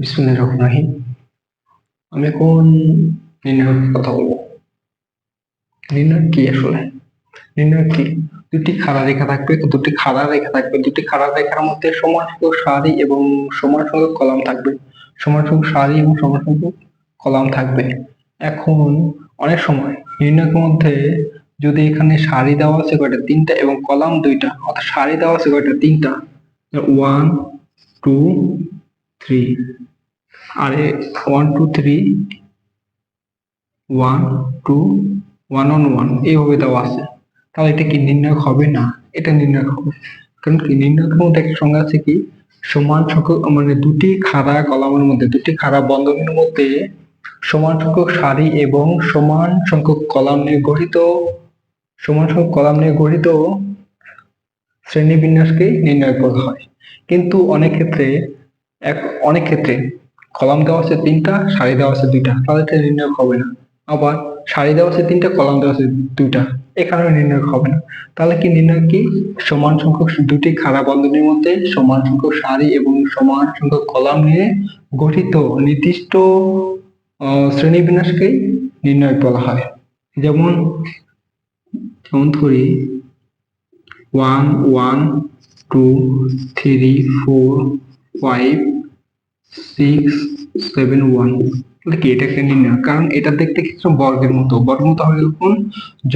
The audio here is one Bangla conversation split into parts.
বিসমিল্লাহির রহমানির রহিম। আমি এখন নির্ণয়ের কথা বলবো। নির্ণয় কি আসলে? নির্ণয় কি? দুটি খাড়া রেখা থাকবে, দুটি খাড়া রেখার মধ্যে সমান সংখ্যক সারি এবং সমান সংখ্যক কলাম থাকবে। সমান সংখ্যক সারি এবং সমান সংখ্যক কলাম থাকবে। এখন অনেক সময় নির্ণয়ের মধ্যে যদি এখানে সারি দেওয়া আছে কয়টা? তিনটা, এবং কলাম দুইটা, অর্থাৎ সারি দেওয়া আছে কয়টা? তিনটা। 1 2 3, আর 1 2 3, 1 2 1 on 1 এইভাবে দেওয়া আছে। তাহলে এটা কি নির্ণায়ক হবে? না, এটা নির্ণায়ক হবে। কারণ কি, নির্ণায়কের মধ্যে একটা সংজ্ঞা আছে কি, সমান সংখ্যক মানে দুটি খাড়া কলামের মধ্যে, দুটি খাড়া বন্ধনীর মধ্যে সমান সংখ্যক সারি এবং সমান সংখ্যক কলাম নিয়ে গঠিত শ্রেণীবিন্যাসকেই নির্ণয় বলা হয়। কিন্তু অনেক ক্ষেত্রে কলাম দেওয়া আছে তিনটা, সারি দেওয়া আছে দুইটা, তাহলে এটা নির্ণয় হবে না। আবার সারি দেওয়া আছে তিনটা, কলাম দেওয়া আছে দুইটা, এখানেও নির্ণয় হবে না। তাহলে কি নির্ণয় কি? সমান সংখ্যক দুটি খাড়া বন্ধনীর মধ্যে সমান সংখ্যক সারি এবং সমান সংখ্যক কলাম নিয়ে গঠিত নির্দিষ্ট শ্রেণীবিন্যাসকেই নির্ণয় বলা হয়। যেমন যেমন ধরি 1 1 2 3 4 5 6 7 1। কি এটা একটা নির্ণয়? কারণ এটা দেখতে কিছু বর্গের মতো হবে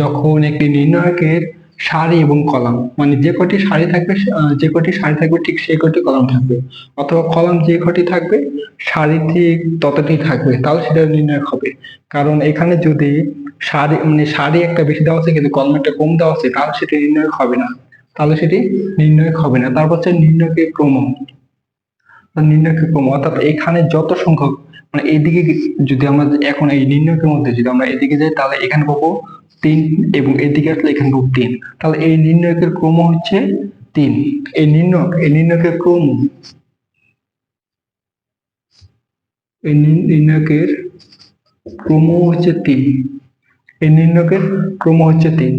যখন একটি নির্ণায়কের সারি এবং কলাম, মানে যে কটি সারি থাকবে ঠিক সেই কটি কলাম থাকবে, অথবা কলাম যে কটি থাকবে সারি ঠিক ততটি থাকবে, তাহলে সেটা নির্ণায়ক হবে। কারণ এখানে যদি সারি একটা বেশি দেওয়া আছে কিন্তু কলাম একটা কম দেওয়া আছে, তাহলে সেটি নির্ণায়ক হবে না। তারপর হচ্ছে নির্ণায়কের ক্রম, অর্থাৎ এখানে যত সংখ্যক, মানে এইদিকে যদি আমরা এখন এই নির্ণায়কের মধ্যে যদি আমরা এদিকে যাই, তাহলে এখানে পাবো 3, এবং এদিকে আসলে এখানে পাবো 3। তাহলে এই নির্ণায়কের ক্রম হচ্ছে 3। এই নির্ণায়কের ক্রম হচ্ছে 3।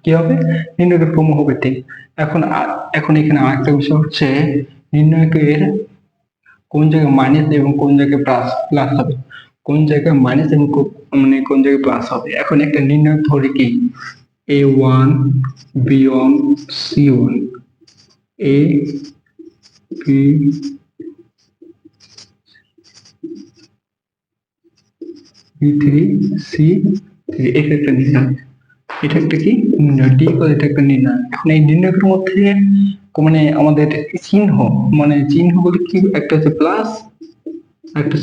কি হবে? নির্ণায়কের ক্রম হবে 3। এখন এখানে আরেকটা বিষয় হচ্ছে, নির্ণায়কের কোন জায়গায় মাইনাস এবং কোন জায়গায় প্লাস হবে, কোন জায়গায় মাইনাস এবং কোন জায়গায় প্লাস হবে। এখন একটা নির্ণায়ক ধরি কি, a1 b1 c1, a b b3 c3, এটা একটা নির্ণয়। এটা একটা কি নির্ণয়? এটা একটা নির্ণয়। এখন এই নির্ণয়ের মধ্যে মানে আমাদের চিহ্ন, চিহ্ন বলে কি, একটা হচ্ছে প্লাস, একটা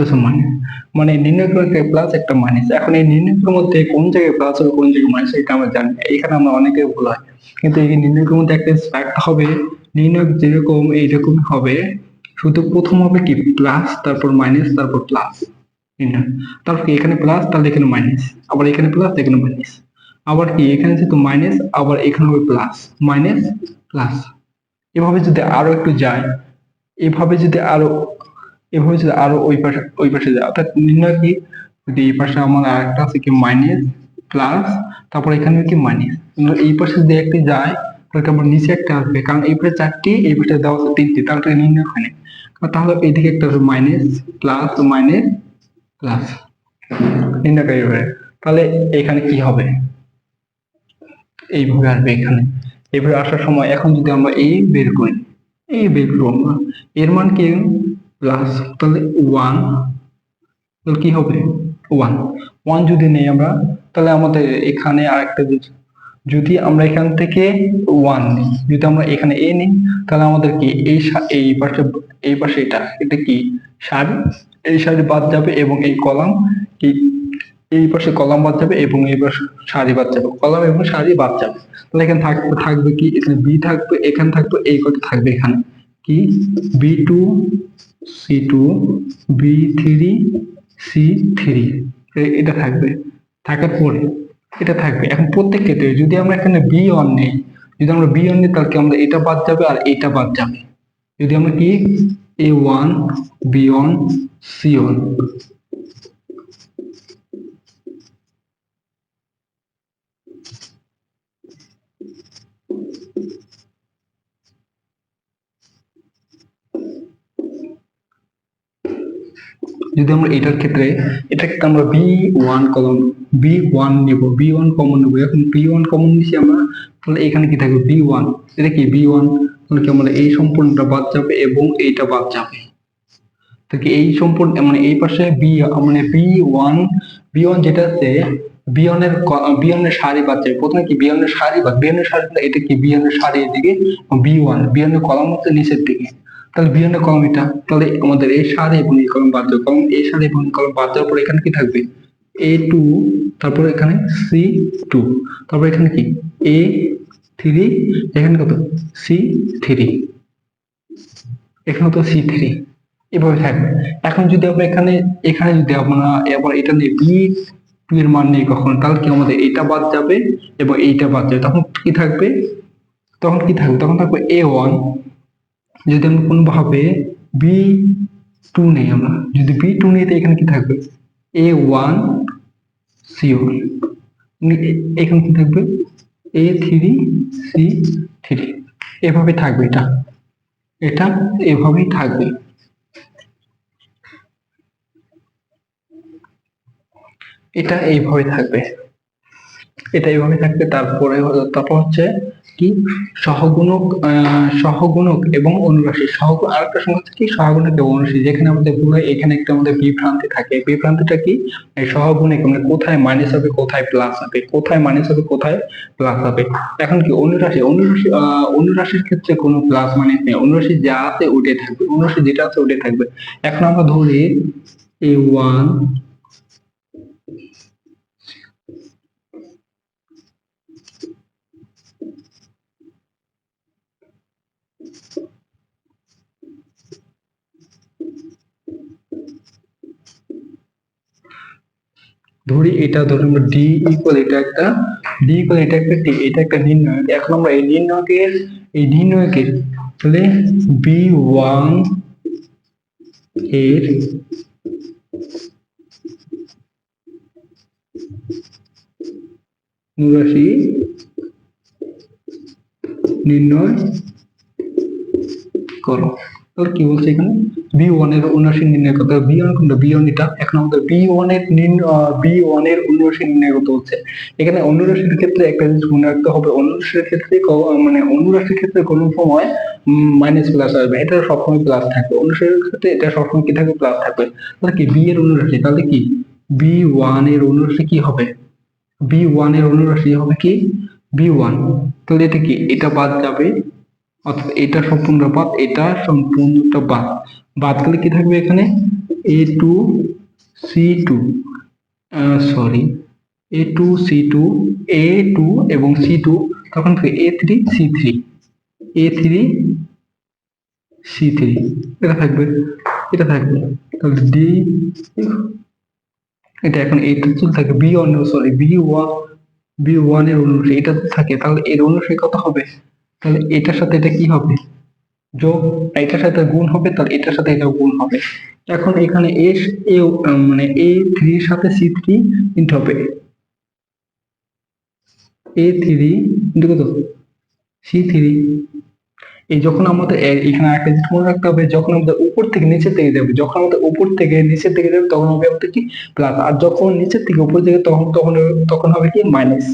হচ্ছে মাইনাস। মানে নির্ণয় করে একটা প্লাস একটা মাইনাস। এখন এই নির্ণয়ের মধ্যে কোন জায়গায় প্লাস হবে কোন জায়গায় মাইনাস, এটা আমরা জানি না। এখানে আমরা অনেকে ভুল হয়। কিন্তু এই নির্ণয়ের মধ্যে একটা ফ্যাক্ট হবে, নির্ণয় যেরকম এইরকম হবে, শুধু প্রথম হবে কি প্লাস, তারপর মাইনাস, তারপর প্লাস নির্ণয়। তারপর কি এখানে প্লাস, তাহলে এখানে মাইনাস, আবার এখানে প্লাস, এখানে মাইনাস, আবার কি এখানে যেহেতু মাইনাস, আবার এখানে হবে প্লাস, মাইনাস, প্লাস। এভাবে যদি আরো একটু যায়, এভাবে যদি আরো ওই পাশে যায়, অর্থাৎ নির্ণয় কি, যদি এই পাশে আমার আরেকটা আছে কি মাইনাস, প্লাস, তারপর এখানে কি মাইনাস, এই পাশে যদি একটি যায়, তাহলে আমার নিচে একটা আসবে, কারণ এই পাশে 4টি, এই পাশে দেওয়া আছে 3টি, তাহলে এটা নির্ণয় হয় না। তাহলে এইদিকে একটা হবে মাইনাস প্লাস মাইনাস প্লাস, নির্ণয়কারী হবে। তাহলে এখানে কি হবে? এইভাবে আসবে এখানে। এইভাবে আসার সময় এখন যদি আমরা বের করি, আমরা এর মান কি প্লাস, তাহলে 1, তাহলে কি হবে 1 1 যদি নেই আমরা, তাহলে আমাদের এখানে আরেকটা, যদি আমরা এখান থেকে 1 নিই, যদি আমরা এখানে a নিই, তাহলে আমাদের কি এই পাশে এটা কি সারি, এই সারি বাদ যাবে, এবং এই কলাম, এই এই পাশে কলাম বাদ যাবে, এবং এই পাশে সারি বাদ যাবে, কলাম এবং সারি বাদ যাবে। তাহলে এখানে থাকবে কি, এখানে বি থাকবে, এখানে থাকবে, এই কত থাকবে এখানে কি b2 c2 b3 c3, এটা থাকবে। থাকার পরে এটা থাকবে। এখন প্রত্যেক ক্ষেত্রে যদি আমরা এখানে b1 নেই, তাহলে কি আমরা এটা বাদ যাবে আর এটা বাদ যাবে। যদি আমরা কি a1 b1 c1, যদি আমরা এটার ক্ষেত্রে আমরা B1 কলম B1 নেব, B1 কমন নেব। এখন B1 কমন নিছি আমরা, তাহলে এখানে কি থাকবে B1, এটা কি B1, তাহলে কি আমরা এই সম্পূর্ণটা বাদ যাবে এবং এইটা বাদ যাবে। তাহলে এই সম্পূর্ণ মানে এই পাশে মানে B1 যেটা আছে B1 এর সারি বাদ যাবে। প্রথমে কি B1 এর সারি বাদ, B1 এর সারি, এটা কি B1 এর সারি এদিকে, B1 এর কলাম হচ্ছে নিচের দিকে, তাহলে B1 এর কলাম এটা, তাহলে আমাদের এই সারি এবং এই কলাম বাদ যাবে। কারণ এই সারি এবং কলাম বাদ যাওয়ার পর এখানে কি থাকবে A2, তারপর এখানে C2, তারপর এখানে কি A3, এখানে কত C3, এখানে তো C3, এভাবে থাকবে। এখন যদি আমরা এখানে যদি আমরা এবার এটা নিয়ে B2 এর মান নেই কখন, তাহলে কি আমাদের এটা বাদ যাবে এবং এইটা বাদ যাবে। তখন তখন থাকবে A1। যদি আমরা কোনোভাবে B2 নেই, আমরা যদি B2 নেই, তো এখানে কি থাকবে A1 C1, এখানে কি থাকবে A3 C3, এভাবে থাকবে। এটা এভাবেই থাকবে। এটা এইভাবে থাকবে। তারপর হচ্ছে কি সহগুণক এবং অনুরাশি। আরেকটা সমস্যা হচ্ছে কি সহগুণক এবং অনুরাশি, যেখানে আমাদের পুরো এখানে একটা আমাদের বিভ্রান্তি থাকে। বিভ্রান্তিটা কি, এই সহগুণক মানে কোথায় মাইনাস হবে কোথায় প্লাস হবে, কোথায় মাইনাস হবে কোথায় প্লাস হবে। এখন কি অনুরাশির ক্ষেত্রে কোনো প্লাস মাইনাস নেই, অনুরাশি যা আছে ওটাই থাকবে, অনুরাশি যেটা আছে ওটাই থাকবে। এখন আমরা ধরি A1 ধরি আমরা D ইকুয়াল এটা একটা T, এটা একটা নির্ণয়। এখন আমরা এই নির্ণয়কের তাহলে B1 এর অনুরাশি নির্ণয় করো। তাহলে কি বলছে এখানে B1 এর অনুরাশি নির্ণয় করতে হবে। B1 এটা। এখন আমাদের B1 এর অনুরাশি নির্ণয় করতে হচ্ছে। এখানে অনুরাশির ক্ষেত্রে একটা জিনিস মনে রাখতে হবে, অনুরাশির ক্ষেত্রে কোনো সময় মাইনাস প্লাস আসবে, এটা সবসময় প্লাস থাকবে। অনুরাশির ক্ষেত্রে এটা সবসময় কি থাকবে, প্লাস থাকবে। তাহলে কি B এর অনুরাশি, তাহলে কি B1 এর অনুরাশি কি হবে, B1 এর অনুরাশি হবে কি B1, তাহলে এটা কি এটা বাদ যাবে, অর্থাৎ এটা সম্পূর্ণ বাদ, এটা সম্পূর্ণটা বাদ গেলে কি থাকবে এখানে A2 C2, sorry A2 C2, A2 এবং C2, তখন A3 C3, A3 C3, এটা থাকবে। তাহলে D, এটা এখন এইটা চলতে থাকে B1 এর অনুরাশি এটা থাকে, তাহলে এর অনুরাশি কত হবে, তাহলে এটার সাথে এটা কি হবে যোগ, এটার সাথে গুণ হবে, তাহলে এটার সাথে এটাও গুণ হবে। এখন এখানে মানে A3 এর সাথে C3 ইনটু হবে A3 ইনটু কত C3। এই যখন আমাদের এখানে একটা জিনিস মনে রাখতে হবে, যখন আমাদের উপর থেকে নিচের দিকে যাবে, তখন হবে আমাদের কি প্লাস, আর যখন নিচের থেকে উপর দিকে তখন হবে কি মাইনাস,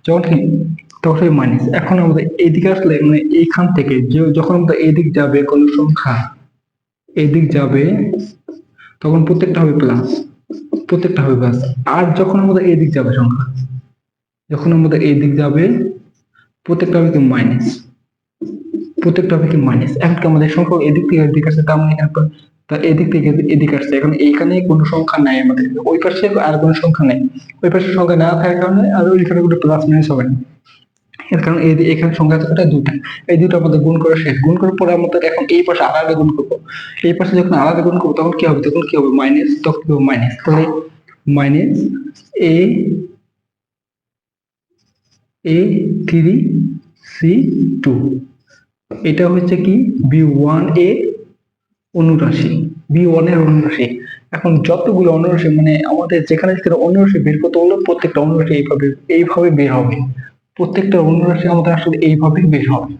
যখন কি তখন হবে মাইনাস। এখন আমাদের এইদিকে আসলে মানে এইখান থেকে যখন আমাদের এদিক যাবে কোনো সংখ্যা, এদিক যাবে তখন প্রত্যেকটা হবে প্লাস, আর যখন আমাদের এদিক যাবে সংখ্যা, প্রত্যেকটা হবে কি মাইনাস, এখন কি আমাদের সংখ্যা এদিক থেকে এদিক আসছে, তার মানে এদিক থেকে এদিক আসছে। এখন এইখানে কোনো সংখ্যা নাই আমাদের, ওই পাশে আর কোনো সংখ্যা নেই, ওই পাশে সংখ্যা না থাকার কারণে আর ওইখানে কোনো প্লাস মাইনাস হবে না। এর কারণ এখানে সংখ্যা আছে দুটা, এই দুটো আমাদের গুণ করা শেষ। গুণ করার পরে আমাদের এখন এই পাশে আলাদা গুণ করবো, এই পাশে যখন আলাদা গুণ করবো তখন কি হবে মাইনাস, তাহলে মাইনাস A3C2, এটা হচ্ছে কি B1 এর অনুরাশি। এখন যতগুলো অনুরাশি মানে আমাদের যেখানে অনুরাশি বের করতে হলো, প্রত্যেকটা অনুরাশি এইভাবে বের হবে, প্রত্যেকটা অনুরাশি আমাদের আসলে এইভাবেই বের হবে।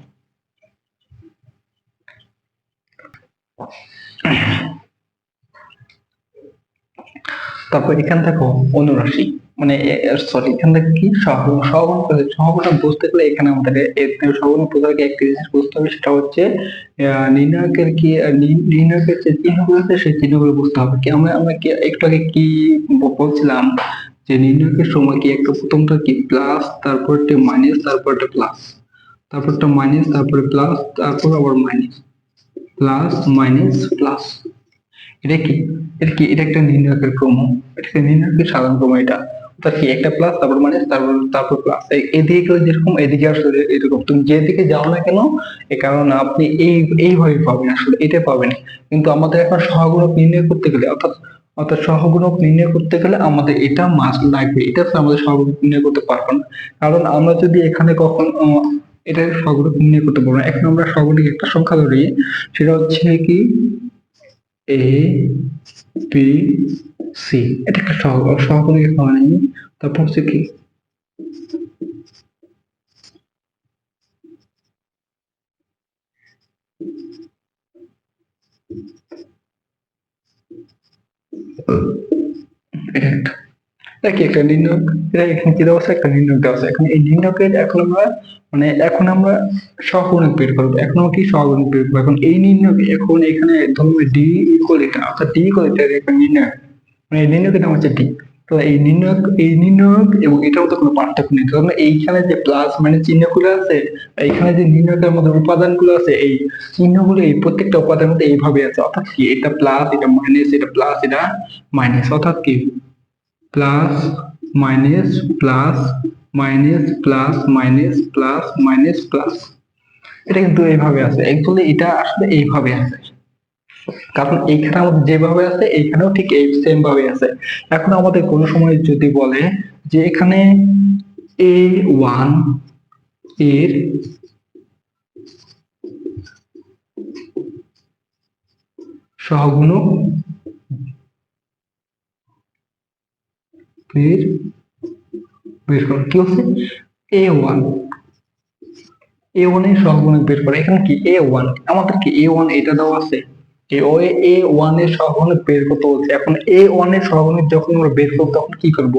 তারপর এখান থেকে অনুরাশি, মানে সরি এখান থেকে কি সহগুণ, সহগুণ বুঝতে গেলে এখানে আমাদের সহগুণ বোঝার আগে একটা জিনিস বুঝতে হবে, সেটা হচ্ছে নির্ণায়কের কি নির্ণায়কের যে চিহ্নগুলো আছে সেই চিহ্নগুলো বুঝতে হবে। কি আমরা আমরা কি একটু আগে কি বলছিলাম যে নির্ণায়কের সময় কি একটা প্রথমটা কি প্লাস, তারপর একটা মাইনাস, তারপর একটা প্লাস, তারপর একটা মাইনাস, তারপরে প্লাস, তারপর আবার মাইনাস, প্লাস মাইনাস প্লাস। এটা কি এটা একটা নির্ণায়কের ক্রম, এটা একটা নির্ণায়কের সাধারণ ক্রম। এটা অর্থাৎ কি একটা প্লাস, তারপর মাইনাস, তারপর প্লাস, এদিকে গেলে যেরকম এদিকে আসলে এরকম। তুমি যেদিকে যাও না কেন এ কারণ আপনি এইভাবে পাবেন, আসলে এটা পাবেন। কিন্তু আমাদের এখন সহগুণক নির্ণয় করতে গেলে অর্থাৎ অর্থাৎ সহগুণক নির্ণয় করতে গেলে আমাদের এটা মাস্ট লাগবে, এটা তো আমাদের সহগুণক নির্ণয় করতে পারবো না। কারণ আমরা যদি এখানে কখন এটা সহগুণক নির্ণয় করতে পারবো না। এখন আমরা সহগুণক একটা সংখ্যা ধরি, সেটা হচ্ছে কি এ বি সি, এটা একটা সহগুণিক একটা মানে। তারপর হচ্ছে কি এটা একটা, এটা কি একটা নির্ণায়ক, এটা এখানে কি দেওয়া আছে, একটা নির্ণায়ক দেওয়া আছে। এখন এই নির্ণায়কের এখন আমরা মানে এখন আমরা সহগুণক বের করবো। এখন আমরা কি সহগুণক বের করবো? এখন এই নির্ণায়ক এখন এখানে ধরুন ডি ইকুয়াল এটা, অর্থাৎ ডি ইকুয়াল এটা একটা নির্ণায়ক, মানে এই নির্ণায়কের নাম হচ্ছে ডি। তো এই নির্ণায়ক এবং এটার মধ্যে কোনো পার্থক্য নেই। কারণ এইখানে যে প্লাস মানে চিহ্নগুলো আছে, এইখানে যে নির্ণায়কের মধ্যে উপাদানগুলো আছে, এই চিহ্নগুলো এই প্রত্যেকটা উপাদানের মধ্যে এইভাবে আছে। অর্থাৎ কি এটা প্লাস, এটা মাইনাস, এটা প্লাস, এটা মাইনাস। অর্থাৎ কি plus minus plus minus plus minus plus minus plus, এটা কিন্তু এইভাবে আছে। অ্যাকচুয়ালি এটা আসলে এইভাবে আছে, কারণ এইখানে আমাদের যেভাবে আছে এইখানেও ঠিক এই সেম ভাবে আছে। এখন আমাদের কোনো সময় যদি বলে যে এখানে A1 এর সহগুণক বের বের করো, কি হচ্ছে A1 A1 এর সহগুণক বের করো। এখানে কি A1 আমাদের কি A1 এটা দেওয়া আছে, A1 এর সহগুণক বের করতে হচ্ছে। এখন A1 এর সহগুণক যখন আমরা বের করবো তখন কি করব,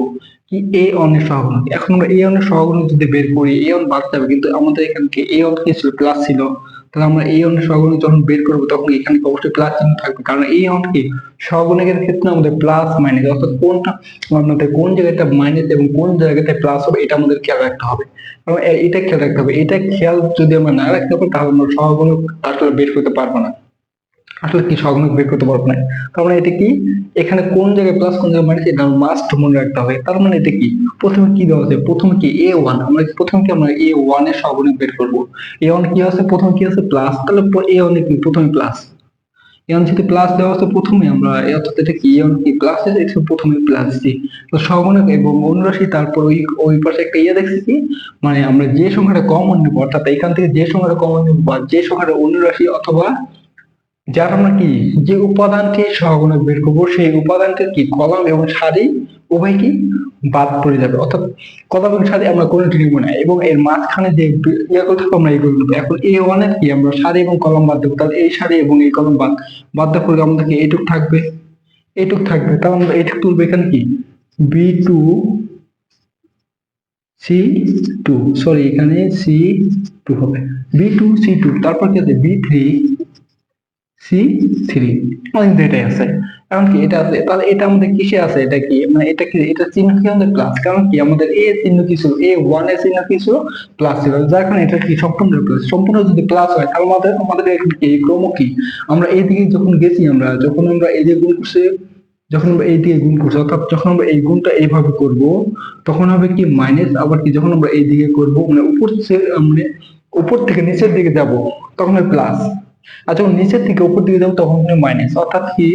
কি A1 এর সহগুণক, এখন আমরা A1 এর সহগুণক যদি বের করি A1 বাদ যাবে, কিন্তু আমাদের এখানে কি A1 কি ছিল, প্লাস ছিল। তাহলে আমরা A1 এর সহগুণক যখন বের করবো তখন এখানে অবশ্যই প্লাস চিহ্ন থাকবে, কারণ A1 কি সহগুণকের ক্ষেত্রে আমাদের প্লাস মাইনাস অর্থাৎ কোনটা আমাদের কোন জায়গাটা মাইনাস এবং কোন জায়গাতে প্লাস হবে এটা আমাদের খেয়াল রাখতে হবে। এবং এটা খেয়াল রাখতে হবে, এটা খেয়াল যদি আমরা না রাখতে পারি তাহলে আমরা সহগুণক আসলে বের করতে পারবো না, আসলে কি সহগুণক বের করতে পারবো না। তার মানে এটা কি এখানে কোন জায়গায় প্লাস কোন জায়গায় মাইনাস এটা মাস্ট মনে রাখতে হবে। তার মানে এটা কি প্রথমে কি দেওয়া আছে, প্রথমে কি A1, আমরা প্রথমে কি আমরা A1 এর সহগুণক বের করবো। A1 কি আছে, প্রথমে কি আছে প্লাস, তাহলে A1 এ কি প্রথমে প্লাস, A1 যদি প্লাস দেওয়া আছে প্রথমে আমরা অর্থাৎ এটা কি A1 কি প্লাস আছে, এটা প্রথমে প্লাস দিই। তো সহগুণক এবং অনুরাশি, তারপর ওই ওই পাশে একটা দেখছি কি মানে আমরা যে সংখ্যাটা কমন নেবো, অর্থাৎ এখান থেকে যে সংখ্যাটা কমন নেবো বা যে সংখ্যাটা অনুরাশি অথবা যার আমরা কি যে উপাদানটি সহগুণক বের করবো সেই উপাদানটির কি কলাম এবং সারি উভয় কি বাদ পড়ে যাবে। অর্থাৎ কলাম এবং সারি আমরা কোনোটি নিব না এবং এর মাঝখানে যে ইয়াগুলো থাকবে আমরা এগুলো নেবো। এখন A1 এর কি আমরা সারি এবং কলাম বাদ দেবো, তাহলে এই সারি এবং এই কলাম বাদ দেওয়ার পরে আমাদের কি এইটুক থাকবে, তাহলে আমরা এইটুক তুলবো। এখানে কি B2 C2, সরি এখানে C2 হবে, B2 C2, তারপর কি আছে B3 C3, কিন্তু এটাই আছে। কারণ কি এটা আছে, তাহলে এটা আমাদের কিসে আছে, এটা কি মানে এটা কি এটা চিহ্ন কি আমাদের প্লাস, কারণ কি আমাদের এ চিহ্ন কি ছিল, A1 এর চিহ্ন কি ছিল প্লাস ছিল, যার কারণে এটা কি সম্পূর্ণ প্লাস। সম্পূর্ণ যদি প্লাস হয় তাহলে আমাদের আমাদের এখানে কি ক্রম কি আমরা এইদিকে যখন গেছি, আমরা যখন আমরা এই যে গুণ করছি, যখন আমরা এই দিকে গুণ করছি অর্থাৎ যখন আমরা এই গুণটা এইভাবে করব তখন হবে কি মাইনাস, আবার কি যখন আমরা এই দিকে করব মানে মানে উপর থেকে নিচের দিকে যাব তখন হবে প্লাস, আর যখন নিচের থেকে উপর দিকে যাবো তখন হবে মাইনাস। অর্থাৎ কি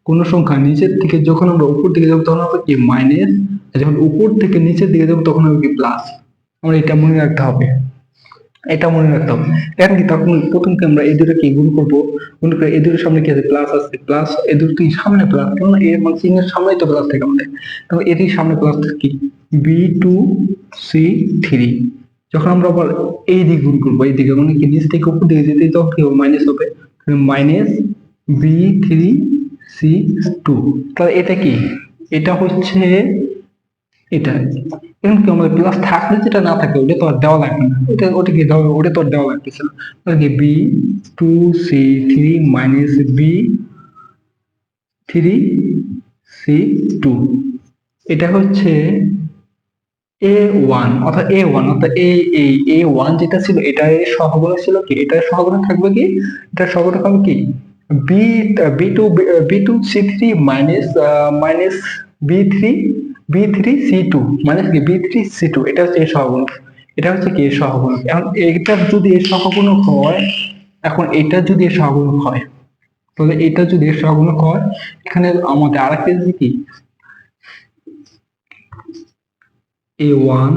কোন সংখ্যা নিচের থেকে যখন আমরা উপর দিকে যাবো তখন হবে কি মাইনাস, আর যখন উপর থেকে নিচের দিকে যাবো তখন হবে কি প্লাস। আমরা এটা মনে রাখতে হবে, এটা মনে রাখতে হবে। এখন কি তখন প্রথম কি আমরা এই দুটো কি গুণ করবো, গুণ করে এই দুটোর সামনে কি আছে প্লাস আছে, প্লাস এই দুটো কি সামনে প্লাস, কারণ এর মানে চিহ্নের সামনেই তো প্লাস থাকে আমাদের, তখন এটির সামনে প্লাস থাকে কি B2C3। যখন আমরা আবার এই দিকে গুণ করবো এই দিকে মানে কি নিচ থেকে উপর দিকে যেতে তখন কি হবে মাইনাস হবে, মাইনাস B3C2। তাহলে এটা কি এটা হচ্ছে এটা। এখন কি আমাদের প্লাস থাকলে যেটা না থাকে ওটা তো আর দেওয়া লাগবে না, ওটা কি দেওয়া, ওটা তো আর দেওয়া লাগতেছে না। তাহলে কি B two C three minus B three C two, এটা হচ্ছে এ ওয়ান, অর্থাৎ এ ওয়ান, অর্থাৎ এ ওয়ান যেটা ছিল এটা এর সহগুণক ছিল কি, এটার সহগুণক থাকবে কি, এটার সহগুণক হবে কি B B two C three minus minus B three C two minus কি বি3 সি2, এটা হচ্ছে এর সহগুণক। এটা হচ্ছে কি এর সহগুণক। এখন এটা যদি এর সহগুণক হয়, এখন এটা যদি এর সহগুণক হয়, তাহলে এটা যদি এর সহগুণক হয়, এখানে আমাদের আরেকটা জিনিস কি a1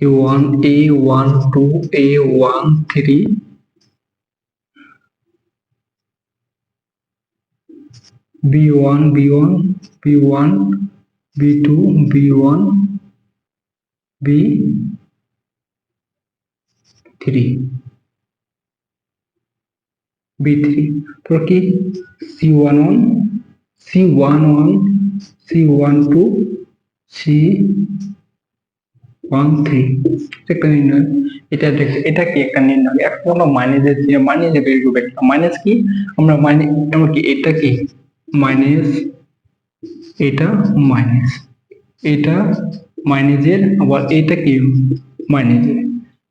a1 a12 a13 b1 b1 b1 b2 b1 b3 b3, তো কি c11 c11 c12 c13 একটা নির্ণয়। এটা দেখে এটা কি একটা নির্ণয়। এখন আমরা মাইনাসে বের করবো। একটা মাইনাস কি, আমরা আমরা কি এটা কি মাইনাস, এটা মাইনাস, এটা মাইনাসের, আবার এটা কি মাইনাসের।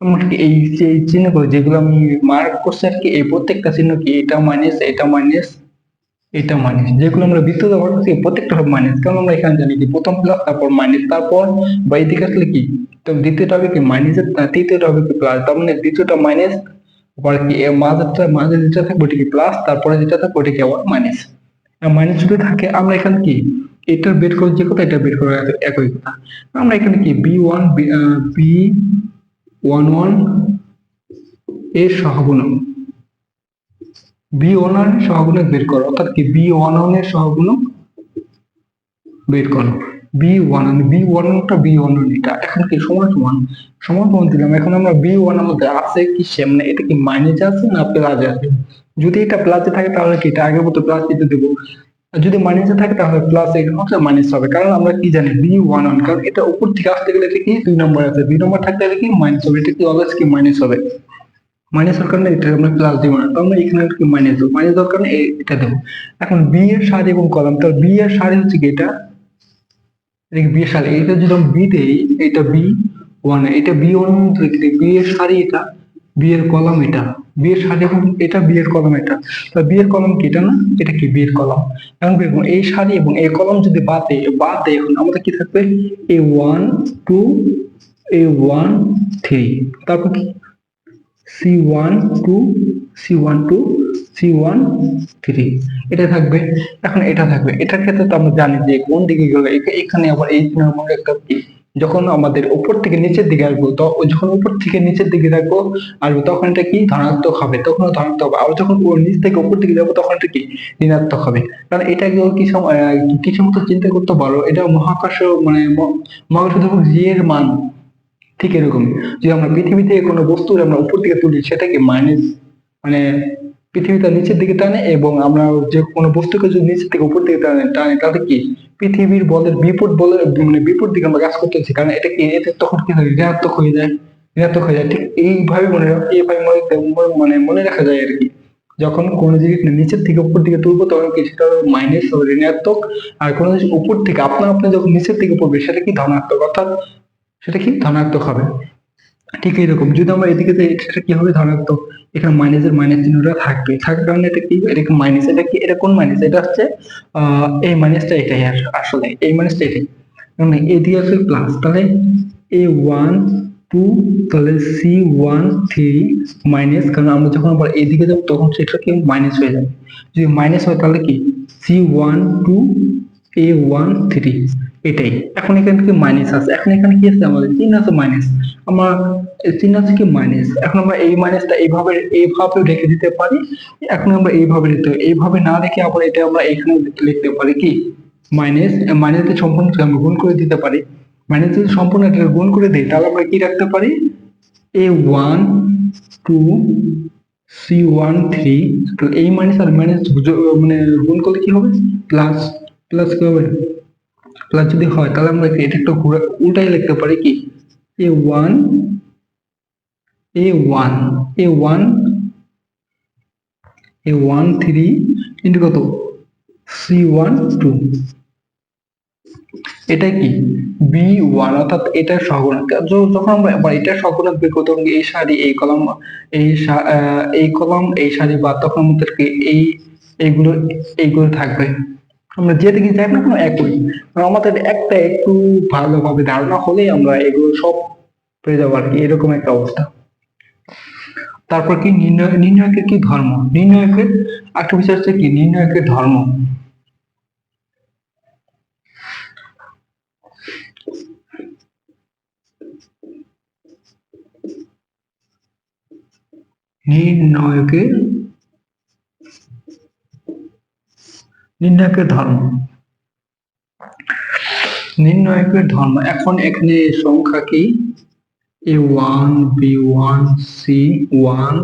আমরা কি এই যে চিহ্নগুলো যেগুলো আমি মার্ক করছি আর কি, এই প্রত্যেকটা চিহ্ন কি এটা মাইনাস, এটা মাইনাস, এটা মাইনাস, যেগুলো আমরা বৃত্ত ব্যবহার করছি প্রত্যেকটা হবে মাইনাস। কারণ আমরা এখানে জানি কি প্রথম প্লাস তারপর মাইনাস, তারপর বা এদিকে আসলে কি, তো দ্বিতীয়টা হবে কি মাইনাসের, তৃতীয়টা হবে কি প্লাস, তার মানে দ্বিতীয়টা মাইনাস, আবার কি মাঝে যেটা থাকবে ওটা কি প্লাস, তারপরে যেটা থাকবে ওটা কি আবার মাইনাস। মাইনাস যদি থাকে আমরা এখানে কি এটা বের করে যে কথা, এটা বের করে একই কথা। আমরা এখানে কি বি11 এর সহগুণক, বি11 এর সহগুণক বের করো, অর্থাৎ কি বি11 এর সহগুণক বের করো। বি11 এটা এখন কি সমান সমান সমান সমান দিলাম। এখন আমরা বি1 আমাদের আছে কি সামনে, এটা কি মাইনাসে আছে না প্লাসে আছে। যদি এটা প্লাসে থাকে তাহলে কি এটা আগের মতো প্লাস দিতে দেবো, আর যদি মাইনাসে থাকে তাহলে প্লাস এখানে মাইনাস হবে। কারণ আমরা কি জানি বি11, কারণ এটা উপর থেকে আসতে গেলে এটা কি 2 নম্বর আছে, 2 নম্বর থাকতে গেলে কি মাইনাস হবে, এটা কি অলওয়েজ কি মাইনাস হবে। মাইনাসের কারণে এটা আমরা প্লাস দিব না, তো আমরা এখানে কি মাইনাস দেবো, মাইনাস দেওয়ার কারণে এটা দেবো। এখন বি এর সারি এবং কলাম, তাহলে বি এর সারি হচ্ছে কি এটা, বি এর সারি, এটা যদি আমি বি দেই, এটা বি1, এটা বি1, বি এর সারি এটা, বি এর কলাম এটা, বি এর সারি এবং এটা বি এর কলাম এটা, তাহলে বি এর কলাম কি এটা না, এটা কি বি এর কলাম। এখন দেখুন এই সারি এবং এই কলাম যদি বাদ দেয় এখন আমাদের কি থাকবে a12 a13, তারপর কি C12 C12 C13, এটা থাকবে। এখন এটা থাকবে, এটার ক্ষেত্রে তো আমরা জানি যে কোন দিকে গেলে এখানে আবার এই নম্বর একটা কি, যখন আমাদের উপর থেকে নিচের দিকে আসবো, তো যখন উপর থেকে নিচের দিকে রাখবো আসবো তখন এটা কি ধনাত্মক হবে, তখন ধনাত্মক হবে। আবার যখন নিচ থেকে উপর দিকে যাবো তখন এটা কি ঋণাত্মক হবে। কারণ এটাকে কিছু মতো চিন্তা করতে পারো, এটা মহাকাশ মানে মহাকাশ জি এর মান ঠিক এরকমই। যদি আমরা পৃথিবী থেকে কোনো বস্তু আমরা উপর দিকে তুলি সেটাকে মাইনাস, মানে পৃথিবীটা নিচের দিকে টানে, এবং আমরা যে কোনো বস্তুকে যদি নিচের থেকে উপর দিকে টানে তাহলে কি পৃথিবীর বলের বিপরীত দিকে আমরা কাজ করতেছি। কারণ এটা কি এতে তখন কি হয় ঋণাত্মক হয়ে যায়, ঋণাত্মক হয়ে যায়। ঠিক এইভাবে মনে রাখা যায় আর কি। যখন কোনো জিনিস নিচের থেকে উপর দিকে তুলবো তখন কি সেটা মাইনাস হবে, ঋণাত্মক। আর কোনো জিনিস উপর থেকে আপনা যখন নিচের দিকে পড়বে সেটা কি ধনাত্মক, অর্থাৎ সেটা কি ধনাত্মক হবে। ঠিক এইরকম যদি আমরা এদিকে যাই সেটা কি হবে ধনাত্মক, এখানে মাইনাসের মাইনাস চিহ্নটা থাকবে, থাকার কারণে এটা কি এটা মাইনাস, এটা কি এটা কোন মাইনাস, এটা হচ্ছে এই মাইনাসটা এটাই আসলে এই মাইনাসটা এটাই, মানে এদিকে আছে প্লাস, তাহলে a12 তাহলে C13 মাইনাস, কারণ আমরা যখন আবার এদিকে যাবো তখন সেটা কি মাইনাস হয়ে যাবে। যদি মাইনাস হয় তাহলে কি C12 a13, এটাই। এখন এখানে কি মাইনাস আছে, এখন এখানে কি আছে আমাদের চিহ্ন আছে মাইনাস, আমার চিহ্ন আছে কি মাইনাস। এখন আমরা এই মাইনাসটা এইভাবে রেখে দিতে পারি। এখন আমরা এইভাবে না রেখে আবার এটা আমরা এখানে লিখতে পারি কি মাইনাস, মাইনাসকে সম্পূর্ণ আমরা গুণ করে দিতে পারি। মাইনাস যদি সম্পূর্ণ এটা গুণ করে দিই তাহলে আমরা কি রাখতে পারি a12 C13, তো এই মাইনাস আর মাইনাস মানে গুণ করলে কি হবে প্লাস, প্লাস কি হবে, প্লাস যদি হয় তাহলে আমরা এটা একটু উল্টাই লিখতে পারি কি, A one A one A one A one three into কত, সি ওয়ান টু, এটা কি বি ওয়ান, অর্থাৎ এটার সহগুণক। যখন আমরা আবার এটার সহগুণক বের করতে হবে, এই সারি এই কলাম এই কলাম এই সারি বা তখন আমাদেরকে এইগুলো এইগুলো থাকবে, আমরা যে দিকে যাই না কোনো একই, আমাদের একটা একটু ভালোভাবে ধারণা হলেই আমরা এগুলো সব পেয়ে যাবো আর কি, এরকম একটা অবস্থা। তারপর কি নির্ণায়কের কি ধর্ম, নির্ণায়কের একটা বিষয় হচ্ছে কি নির্ণায়কের ধর্ম। নির্ণায়কের নির্ণায়কের ধর্ম, নির্ণায়কের ধর্ম। এখন এখানে সংখ্যা কি, A one B one C one,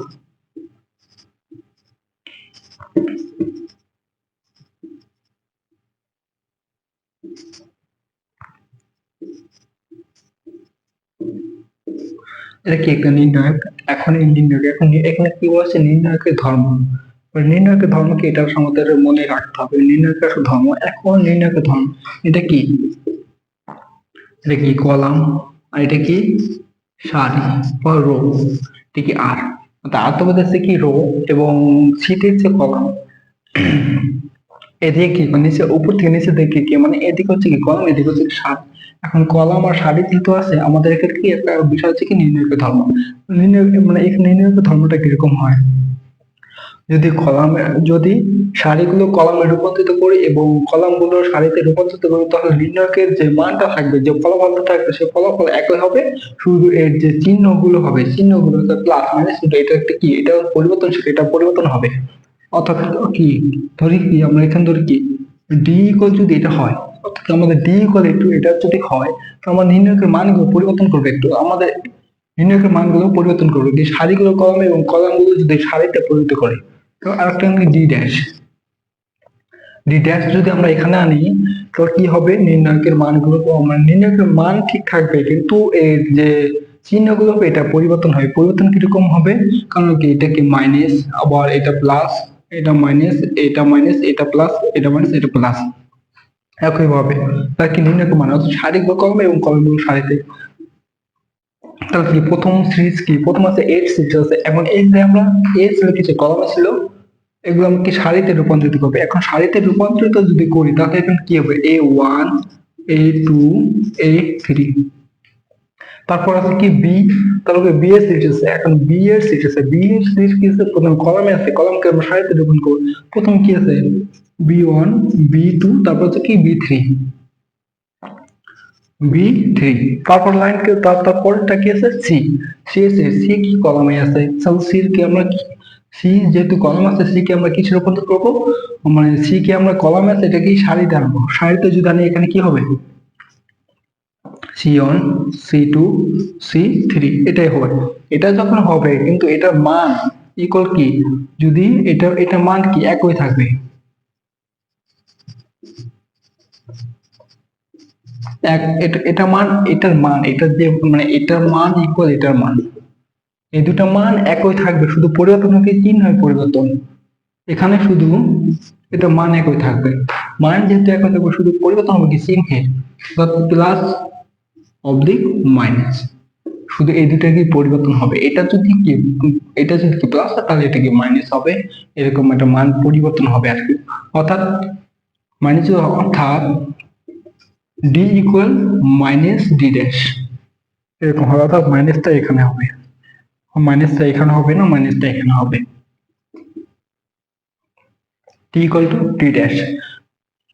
এটা কি একটা নির্ণায়ক। এখন এই নির্ণায়ক, এখন এখানে কি বলছে নির্ণায়কের ধর্ম, নির্ণায়কের ধর্মকে এটা আমাদের মনে রাখতে হবে, নির্ণায়কের ধর্ম। এখন নির্ণায়কের ধর্ম এটা কি, এটা কি কলাম, আর এটা কি সারি বা রো, এটা কি আর, আর তো বোঝাচ্ছে কি রো, এবং সিতে হচ্ছে কলাম, এদিকে কি মানে নিচে উপর থেকে নিচে দিকে কি মানে এদিকে হচ্ছে কি কলাম, এদিকে হচ্ছে সারি। এখন কলাম আর সারি যেহেতু আছে আমাদের এখানে কি একটা বিষয় হচ্ছে কি নির্ণায়কের ধর্ম। নির্ণয় মানে এখানে নির্ণায়কের ধর্মটা কিরকম হয়, যদি কলামে যদি সারিগুলো কলামে রূপান্তরিত করি এবং কলামগুলো সারিতে রূপান্তরিত করি, তাহলে নির্ণায়কের যে মানটা থাকবে, যে ফলাফলটা থাকবে, সেই ফলাফল একই হবে, শুধু এর যে চিহ্নগুলো হবে, চিহ্নগুলো প্লাস মাইনাস, এটা একটা কি, এটা পরিবর্তনশীল, এটা পরিবর্তন হবে। অর্থাৎ কি ধরি কি আমরা এখানে ধরি কি ডি ইকুয়াল যদি এটা হয়, অর্থাৎ আমাদের ডি ইকুয়াল একটু এটা যদি হয়, তো আমার নির্ণায়কের মানগুলো পরিবর্তন করবে, একটু আমাদের নির্ণায়কের মানগুলো পরিবর্তন করবে, যে সারিগুলো কলামে এবং কলামগুলো যদি সারিতে পরিণত করে। তো আরেকটা ডি ড্যাশ, ডি ড্যাশ যদি আমরা এখানে আনি, তো কি হবে নির্ণায়কের মানগুলো, মানে নির্ণায়কের মান ঠিক থাকবে, কিন্তু এর যে চিহ্নগুলো হবে এটা পরিবর্তন হবে। পরিবর্তন কিরকম হবে, কারণ কি এটা কি মাইনাস, আবার এটা প্লাস, এটা মাইনাস, এটা মাইনাস, এটা প্লাস, এটা মাইনাস, এটা প্লাস, একইভাবে তার কি নির্ণায়কের মান, অর্থাৎ সারিগুলো কলমে এবং কলমগুলো সারিতে। তাহলে কি প্রথম সিরিজ কি, প্রথম আছে এইট সিরিজ আছে, এখন এই যে আমরা এই ছিল কিছু কলমে ছিল, এগুলো আমাকে সারিতে রূপান্তরিত করবে। এখন সারিতে রূপান্তরিত যদি করি তাহলে এখানে কি হবে, A one A two A three, তারপর আছে কি বি, তারপরে বি এর সিরিজ আছে। এখন বি এর সিরিজ আছে, বি এর সিরিজ কি আছে, প্রথম কলামে আছে, কলামকে আমরা সারিতে রূপান্তর করব। প্রথম কি আছে বি ওয়ান বি টু, তারপর হচ্ছে কি বি থ্রি বি থ্রি, তারপর লাইন কে তারপরটা কি আছে সি, সি আছে, সি কি কলামে আছে, তাহলে সি কে আমরা সি যেহেতু কলাম আছে, সি কে আমরা কিছু রূপান্তর করবো, মানে সি কে আমরা কলামে আছে এটা কি সারিতে আনবো, সারিতে যদি আনি এখানে কি হবে C one C two C three, এটাই হবে। এটা যখন হবে কিন্তু এটার মান ইকুয়াল কি, যদি এটা মান কি একই থাকবে, এটা মান এটার মান এটার যে মানে এটার মান ইকুয়াল এটার মান, এই দুটা মান একই থাকবে, শুধু পরিবর্তন হবে চিহ্নের পরিবর্তন। এখানে শুধু এটা মান একই থাকবে, মান যেহেতু একই থাকবে শুধু পরিবর্তন হবে কি চিহ্নের, প্লাস অবলিক মাইনাস, শুধু এই দুটা কি পরিবর্তন হবে। এটা যদি কি এটা যদি কি প্লাস হয় তাহলে এটা কি মাইনাস হবে, এরকম একটা মান পরিবর্তন হবে আর কি। অর্থাৎ মাইনাস, অর্থাৎ D equal minus D dash, এরকম হবে, অর্থাৎ মাইনাসটা এখানে হবে, মাইনাসটা এখানে হবে না, মাইনাসটা এখানে হবে। D equal to D dash,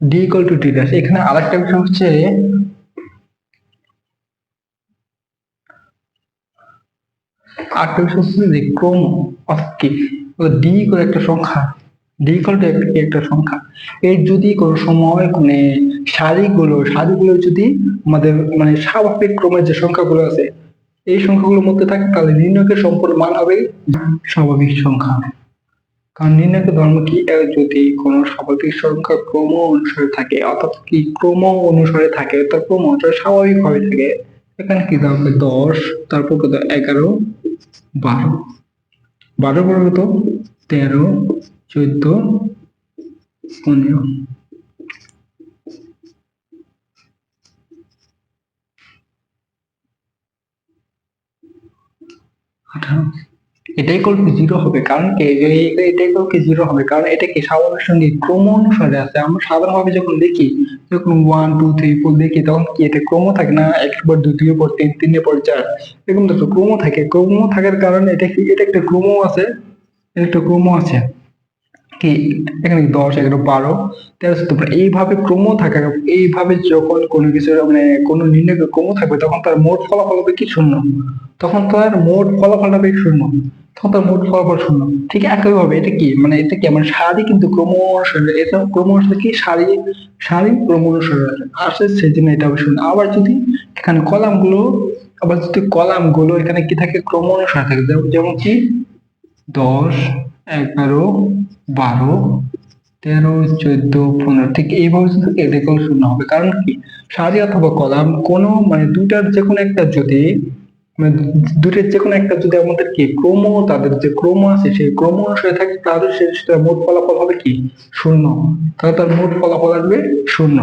D equal to D dash. এখানে আরেকটা বিষয় হচ্ছে আরেকটা বিষয় হচ্ছে যে ক্রম, অর্থাৎ কি ডি করে একটা সংখ্যা, ডি ইকুয়াল টু একটা সংখ্যা, এর যদি কোনো সময় মানে সারিগুলো যদি আমাদের মানে স্বাভাবিক ক্রমের যে সংখ্যাগুলো আছে এই সংখ্যাগুলোর মধ্যে থাকে, তাহলে নির্ণয়কের সম্পূর্ণ মান হবে স্বাভাবিক সংখ্যা। কারণ নির্ণায়ক ধর্ম কি যদি কোনো স্বাভাবিক সংখ্যা ক্রম অনুসারে থাকে অর্থাৎ কি ক্রম অনুসারে থাকে অর্থাৎ ক্রম অনুসারে স্বাভাবিকভাবে থাকে এখানে কি হবে 10 তারপর কত 11 12 12 পরে কত 13 14 15 18 এটা ইকুয়াল টু 0 হবে কারণ কি এটা ইকুয়াল টু 0 হবে কারণ এটা কি স্বাভাবিক সঙ্গে ক্রম অনুসারে আছে আমরা সাধারণভাবে যখন দেখি যখন 1 2 3 4 দেখি তখন কি এটা ক্রম থাকে না একের পর 2 2 এর পর 3 3 এর পর 4 এরকম তো ক্রম থাকে ক্রম থাকার কারণে এটা কি এটা একটা ক্রম আছে এটা একটা ক্রম আছে কি এখানে 10 11 12 13 14 এইভাবে ক্রম থাকা এইভাবে যখন কোনো কিছু মানে কোনো নির্ণয় ক্রম থাকবে তখন তার মোট ফলাফল হবে কি শূন্য তখন তার মোট ফলাফল হবে শূন্য তখন তার মোট ফলাফল শূন্য ঠিক একইভাবে এটা কি মানে এটা কি আমার সারি কিন্তু ক্রম অনুসারে এটা ক্রম অনুসারে কি সারি সারি ক্রম অনুসারে আসে সেই জন্য এটা হবে শূন্য আবার যদি এখানে কলাম গুলো এখানে কি থাকে ক্রম অনুসারে থাকে যেমন কি 10 11 12 13 14 15 ঠিক এইভাবে শুধু এটা ইকুয়াল শূন্য হবে কারণ কি সারি অথবা কলাম কোনো মানে দুটার যে কোনো একটা যদি মানে দুটোর যে কোনো একটা যদি আমাদের কি ক্রম তাদের যে ক্রম আছে সেই ক্রম অনুসারে থাকে তাহলে সেটা মোট ফলাফল হবে কি শূন্য তাহলে তার মোট ফলাফল আসবে শূন্য